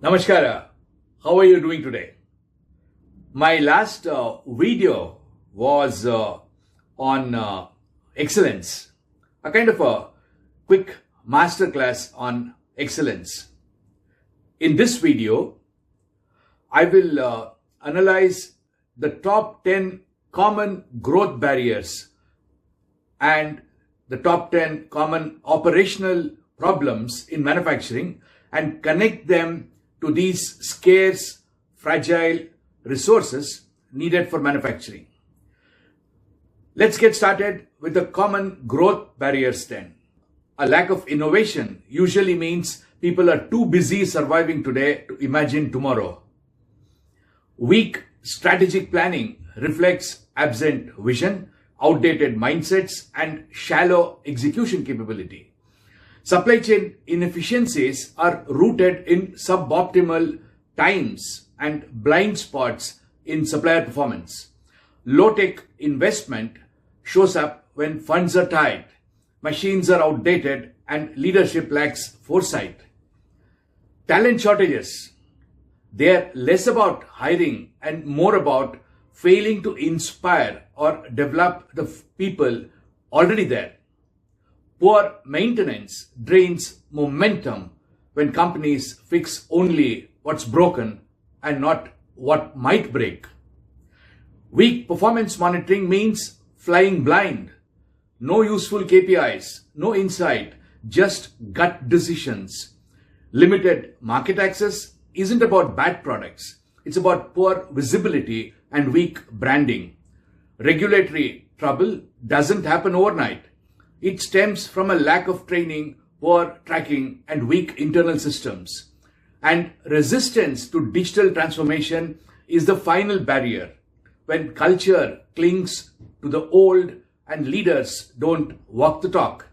Namaskara. How are you doing today? My last video was on excellence, a kind of a quick masterclass on excellence. In this video, I will analyze the top 10 common growth barriers and the top 10 common operational problems in manufacturing and connect them to these scarce, fragile resources needed for manufacturing. Let's get started with the common growth barriers then. A lack of innovation usually means people are too busy surviving today to imagine tomorrow. Weak strategic planning reflects absent vision, outdated mindsets, and shallow execution capability. Supply chain inefficiencies are rooted in suboptimal times and blind spots in supplier performance. Low-tech investment shows up when funds are tight, machines are outdated, and leadership lacks foresight. Talent shortages. They are less about hiring and more about failing to inspire or develop the people already there. Poor maintenance drains momentum when companies fix only what's broken and not what might break. Weak performance monitoring means flying blind. No useful KPIs, no insight, just gut decisions. Limited market access isn't about bad products. It's about poor visibility and weak branding. Regulatory trouble doesn't happen overnight. It stems from a lack of training, poor tracking, and weak internal systems. And resistance to digital transformation is the final barrier. When culture clings to the old and leaders don't walk the talk,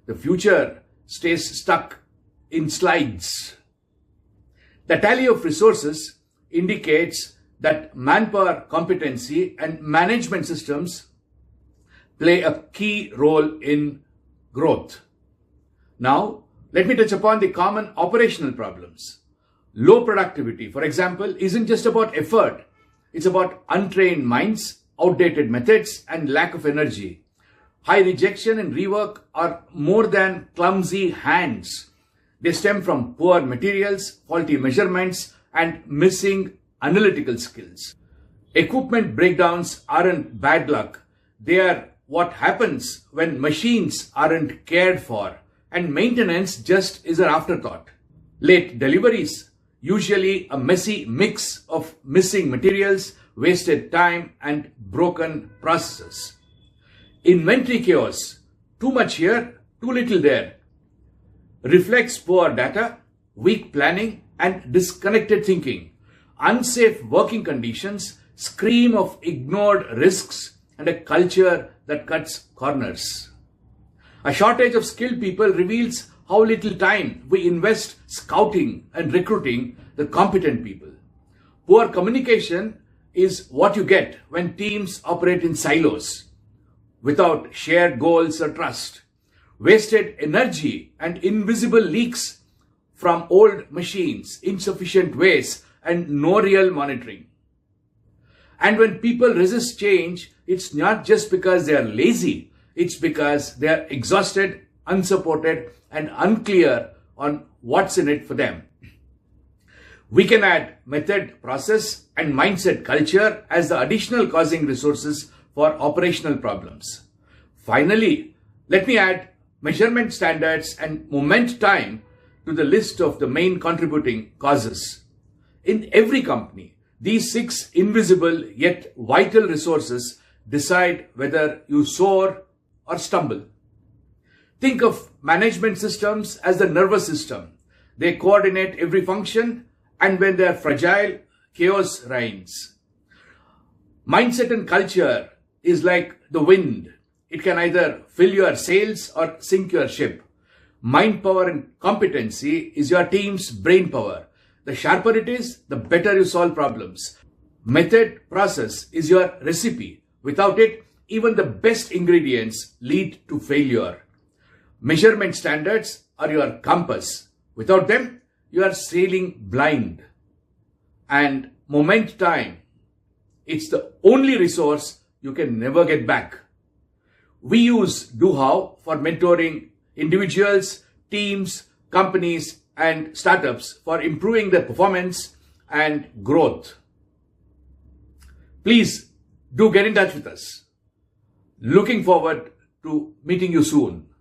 the future stays stuck in slides. The tally of resources indicates that manpower competency and management systems play a key role in growth. Now, let me touch upon the common operational problems. Low productivity, for example, isn't just about effort. It's about untrained minds, outdated methods, and lack of energy. High rejection and rework are more than clumsy hands. They stem from poor materials, faulty measurements, and missing analytical skills. Equipment breakdowns aren't bad luck. They are what happens when machines aren't cared for and maintenance just is an afterthought. Late deliveries, usually a messy mix of missing materials, wasted time, and broken processes. Inventory chaos, too much here, too little there, reflects poor data, weak planning, and disconnected thinking. Unsafe working conditions scream of ignored risks and a culture that cuts corners. A shortage of skilled people reveals how little time we invest scouting and recruiting the competent people. Poor communication is what you get when teams operate in silos without shared goals or trust. Wasted energy and invisible leaks from old machines, insufficient waste, and no real monitoring. And when people resist change, it's not just because they are lazy, it's because they are exhausted, unsupported, and unclear on what's in it for them. We can add method, process, and mindset culture as the additional causing resources for operational problems. Finally, let me add measurement standards and moment time to the list of the main contributing causes. In every company, these 6 invisible yet vital resources decide whether you soar or stumble. Think of management systems as the nervous system. They coordinate every function, and when they are fragile, chaos reigns. Mindset and culture is like the wind. It can either fill your sails or sink your ship. Mind power and competency is your team's brain power. The sharper it is, the better you solve problems. Method, process is your recipe. Without it, even the best ingredients lead to failure. Measurement standards are your compass. Without them, you are sailing blind. And moment time, it's the only resource you can never get back. We use doHow for mentoring individuals, teams, companies, and startups for improving their performance and growth. Please do get in touch with us. Looking forward to meeting you soon.